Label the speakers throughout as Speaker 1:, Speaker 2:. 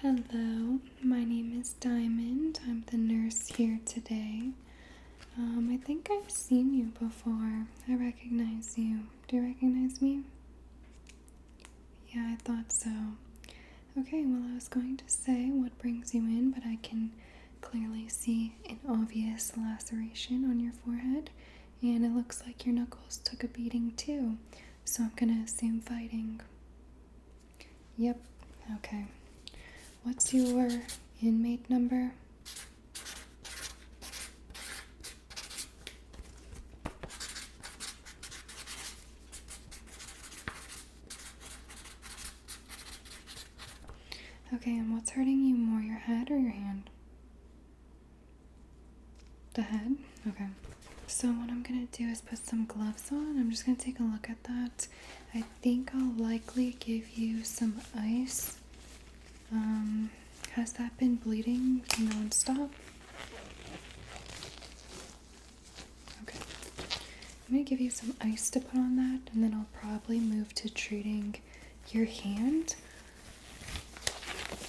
Speaker 1: Hello, my name is Diamond. I'm the nurse here today. I think I've seen you before. I recognize you. Do you recognize me? Yeah, I thought so. Okay, well, I was going to say what brings you in, but I can clearly see an obvious laceration on your forehead, and it looks like your knuckles took a beating too. So I'm gonna assume fighting. Yep, okay. What's your inmate number? Okay, and what's hurting you more, your head or your hand? The head? Okay. So what I'm gonna do is put some gloves on. I'm just gonna take a look at that. I think I'll likely give you some ice. Has that been bleeding non-stop? Okay. I'm gonna give you some ice to put on that, and then I'll probably move to treating your hand.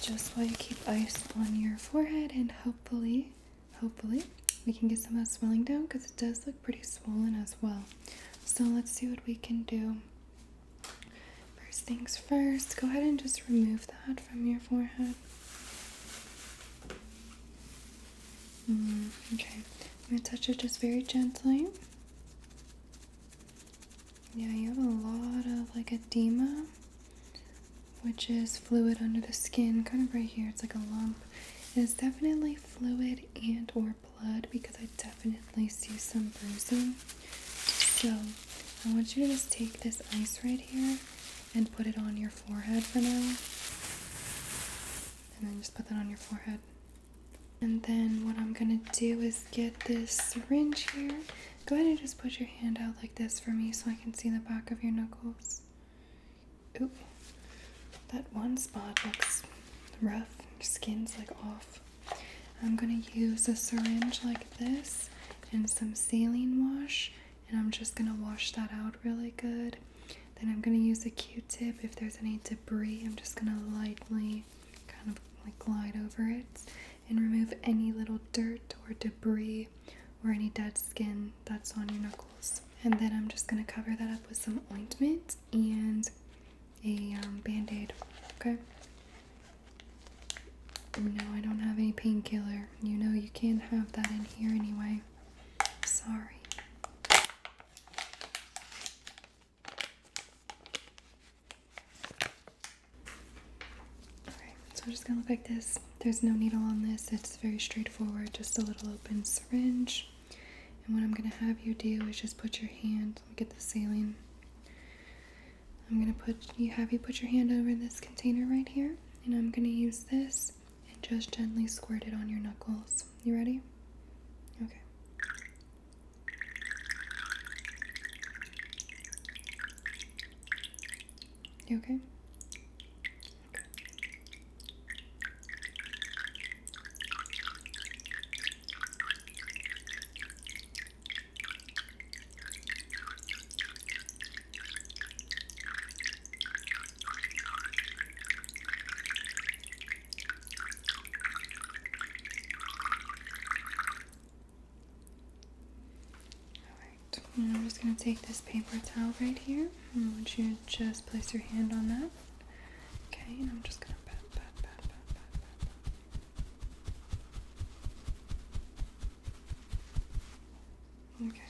Speaker 1: Just while you keep ice on your forehead, and hopefully, we can get some of that swelling down because it does look pretty swollen as well. So let's see what we can do. First things first, go ahead and just remove that from your forehead. Okay, I'm gonna touch it just very gently. Yeah, you have a lot of like edema, which is fluid under the skin, kind of right here. It's like a lump. It is definitely fluid and or blood because I definitely see some bruising. So I want you to just take this ice right here and put it on your forehead for now. And then just put that on your forehead. And then what I'm gonna do is get this syringe here. Go ahead and just put your hand out like this for me so I can see the back of your knuckles. Oop. That one spot looks rough. Your skin's like off. I'm gonna use a syringe like this and some saline wash, and I'm just gonna wash that out really good. Then I'm gonna use a Q-tip. If there's any debris, I'm just gonna lightly kind of like glide over it and remove any little dirt or debris or any dead skin that's on your knuckles. And then I'm just gonna cover that up with some ointment and a Band-Aid. Okay? No, I don't have any painkiller. You know you can't have that in here anyway. Sorry. Okay, so I'm just gonna look like this. There's no needle on this. It's very straightforward, just a little open syringe. And what I'm gonna have you do is just put your hand, let me get the saline. I'm gonna have you put your hand over this container right here, and I'm gonna use this and just gently squirt it on your knuckles. You ready? Okay. You okay? And I'm just going to take this paper towel right here. I want you to just place your hand on that. Okay, and I'm just going to pat. Okay.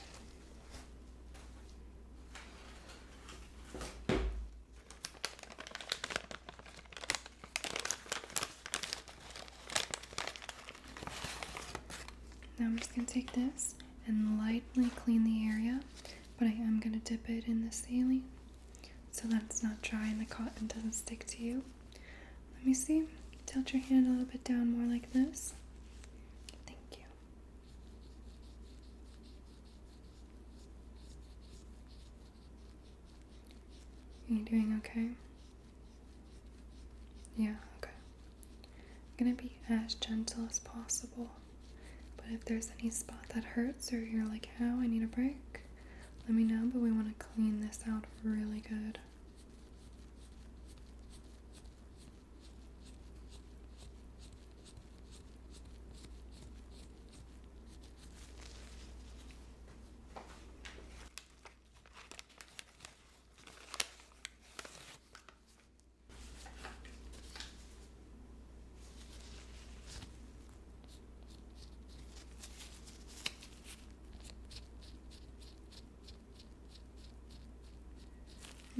Speaker 1: Now I'm just going to take this and lightly clean the area, but I am going to dip it in the saline so that it's not dry and the cotton doesn't stick to you. Let me see. Tilt your hand a little bit down more like this. Thank you. Are you doing okay? Yeah, okay. I'm going to be as gentle as possible. But if there's any spot that hurts or you're like, ow, I need a break, let me know, but we want to clean this out really good.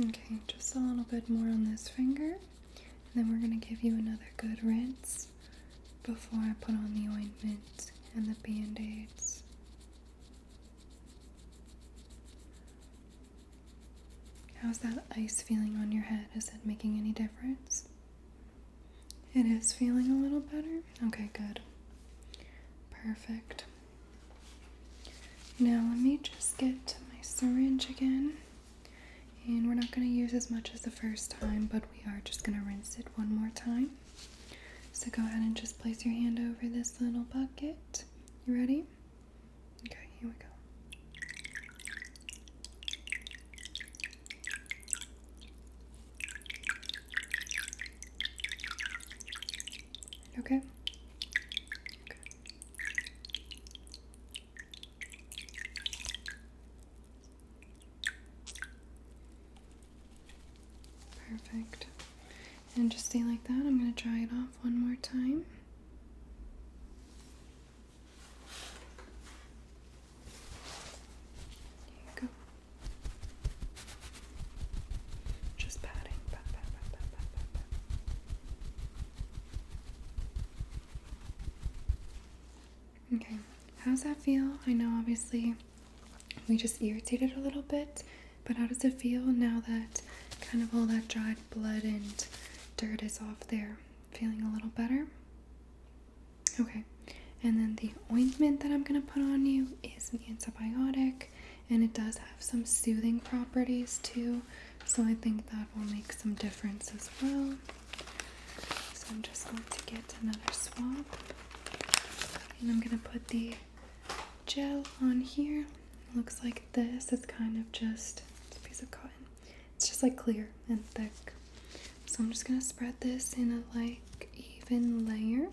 Speaker 1: Okay, just a little bit more on this finger. And then we're going to give you another good rinse before I put on the ointment and the band-aids. How's that ice feeling on your head? Is it making any difference? It is feeling a little better? Okay, good. Perfect. Now let me just get to my syringe again. And we're not going to use as much as the first time, but we are just going to rinse it one more time. So go ahead and just place your hand over this little bucket. You ready? Okay, here we go. Okay? Okay. Perfect. And just stay like that. I'm going to dry it off one more time. Here you go. Just patting. Pat, pat, pat, pat, pat, pat, pat. Okay. How's that feel? I know obviously we just irritated a little bit, but how does it feel now that kind of all that dried blood and dirt is off there? Feeling a little better? Okay. And then the ointment that I'm going to put on you is an antibiotic, and it does have some soothing properties too, so I think that will make some difference as well. So I'm just going to get another swab, and I'm going to put the gel on here. It looks like this. It's kind of just a piece of cotton. It's just like clear and thick. So I'm just going to spread this in a like even layer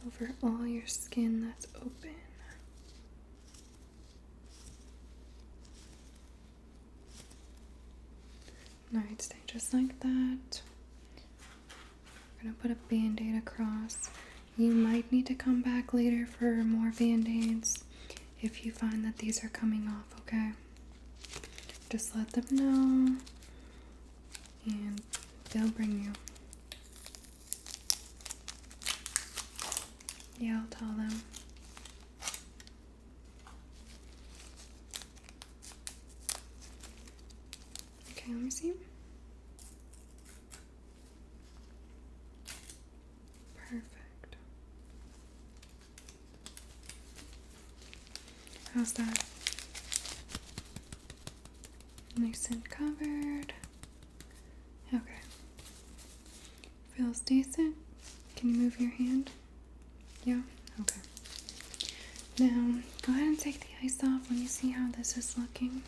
Speaker 1: over all your skin that's open. Alright, stay just like that. We're going to put a band-aid across. You might need to come back later for more band-aids if you find that these are coming off, okay? Just let them know and they'll bring you. Yeah, I'll tell them. Okay, let me see. Perfect. How's that? Nice and covered. Okay. Feels decent. Can you move your hand? Yeah? Okay. Now, go ahead and take the ice off. Let me see how this is looking.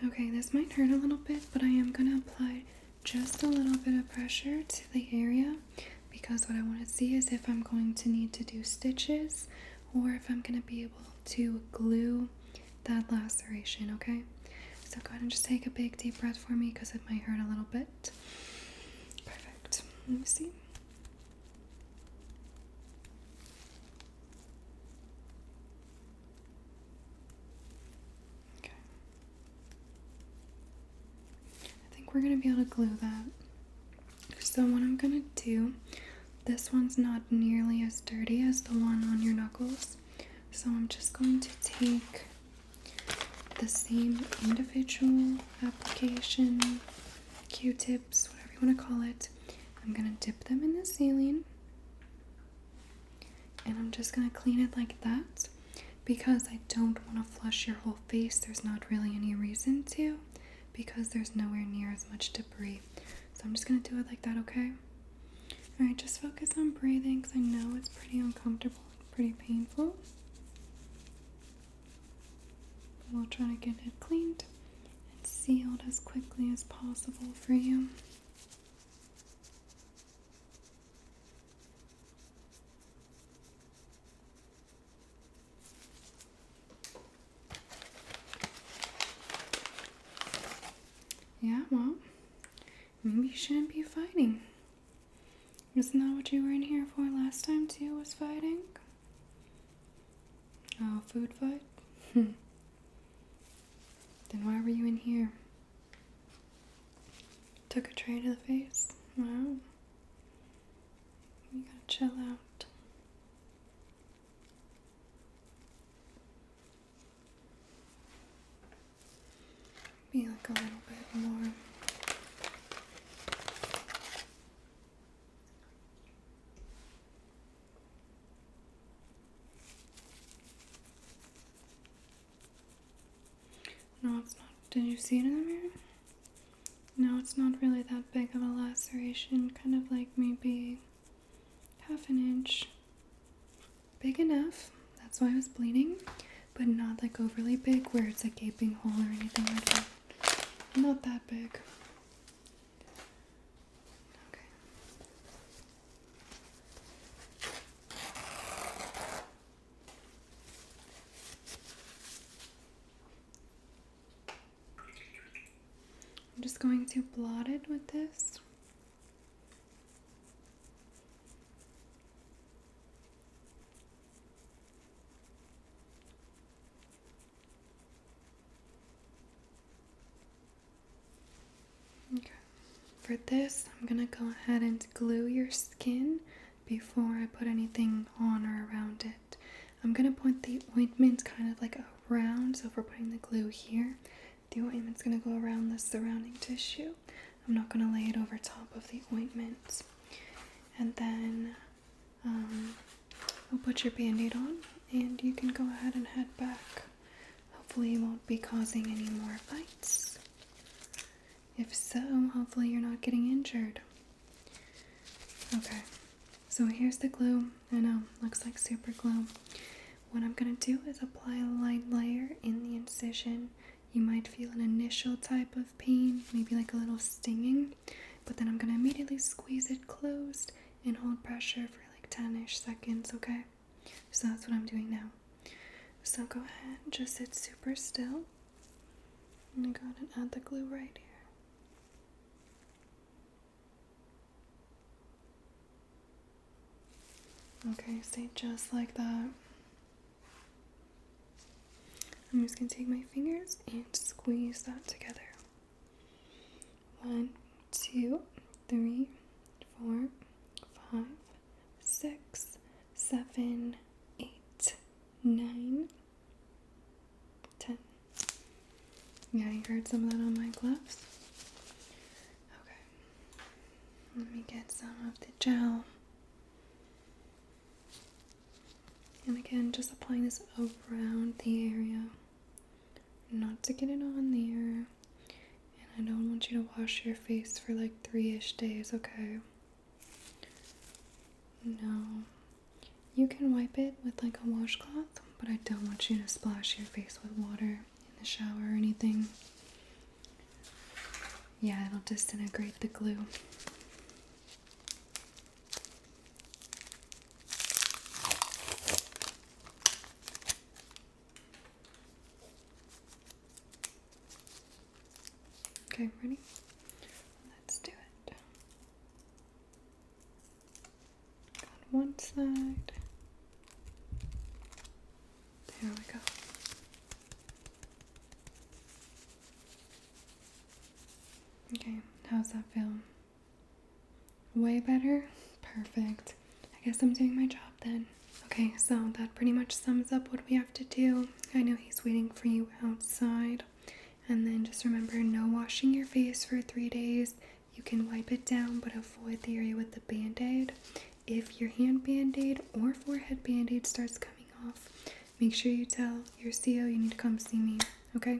Speaker 1: Okay, this might hurt a little bit, but I am going to apply just a little bit of pressure to the area because what I want to see is if I'm going to need to do stitches or if I'm going to be able to glue that laceration, okay? So go ahead and just take a big deep breath for me because it might hurt a little bit. Perfect. Let me see. Okay. I think we're going to be able to glue that. So what I'm going to do, this one's not nearly as dirty as the one on your knuckles. So I'm just going to take the same individual application, Q-tips, whatever you want to call it. I'm going to dip them in the saline and I'm just going to clean it like that because I don't want to flush your whole face. There's not really any reason to because there's nowhere near as much debris. So I'm just going to do it like that, okay? Alright, just focus on breathing because I know it's pretty uncomfortable, pretty painful. We'll try to get it cleaned and sealed as quickly as possible for you. Yeah, well, maybe you shouldn't be fighting. Isn't that what you were in here for last time too, was fighting? Oh, food fight? straight to the face. Wow. You gotta chill out. Be like a little bit more. No, it's not. Did you see it in the mirror? No, it's not really that big of a laceration. Kind of like maybe half an inch. Big enough. That's why I was bleeding. But not like overly big where it's a gaping hole or anything like that. Not that big. Okay. I'm just going to blot it with this. Okay. For this, I'm gonna go ahead and glue your skin before I put anything on or around it. I'm gonna put the ointment kind of like around, so if we're putting the glue here, the ointment's gonna go around the surrounding tissue. I'm not gonna lay it over top of the ointment. And then we'll put your band-aid on and you can go ahead and head back. Hopefully you won't be causing any more bites. If so, hopefully you're not getting injured. Okay, so here's the glue. I know, looks like super glue. What I'm gonna do is apply a light layer in the incision. You might feel an initial type of pain, maybe like a little stinging, but then I'm gonna immediately squeeze it closed and hold pressure for like 10-ish seconds, okay? So that's what I'm doing now. So go ahead, just sit super still. I'm gonna go ahead and add the glue right here. Okay, stay just like that. I'm just gonna take my fingers and squeeze that together. 1, 2, 3, 4, 5, 6, 7, 8, 9, 10. Yeah, you heard some of that on my gloves. Okay. Let me get some of the gel. And again, just applying this around the area, not to get it on there. And I don't want you to wash your face for like 3-ish days, okay? No. You can wipe it with like a washcloth, but I don't want you to splash your face with water in the shower or anything. Yeah, it'll disintegrate the glue. Okay, ready? Let's do it. On one side. There we go. Okay, how's that feel? Way better? Perfect. I guess I'm doing my job then. Okay, so that pretty much sums up what we have to do. I know he's waiting for you outside. And then just remember, no washing your face for 3 days. You can wipe it down, but avoid the area with the band-aid. If your hand band-aid or forehead band-aid starts coming off, make sure you tell your CO you need to come see me, okay?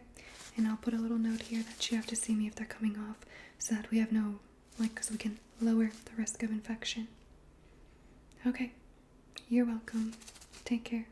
Speaker 1: And I'll put a little note here that you have to see me if they're coming off, so that we have no, because we can lower the risk of infection. Okay, you're welcome. Take care.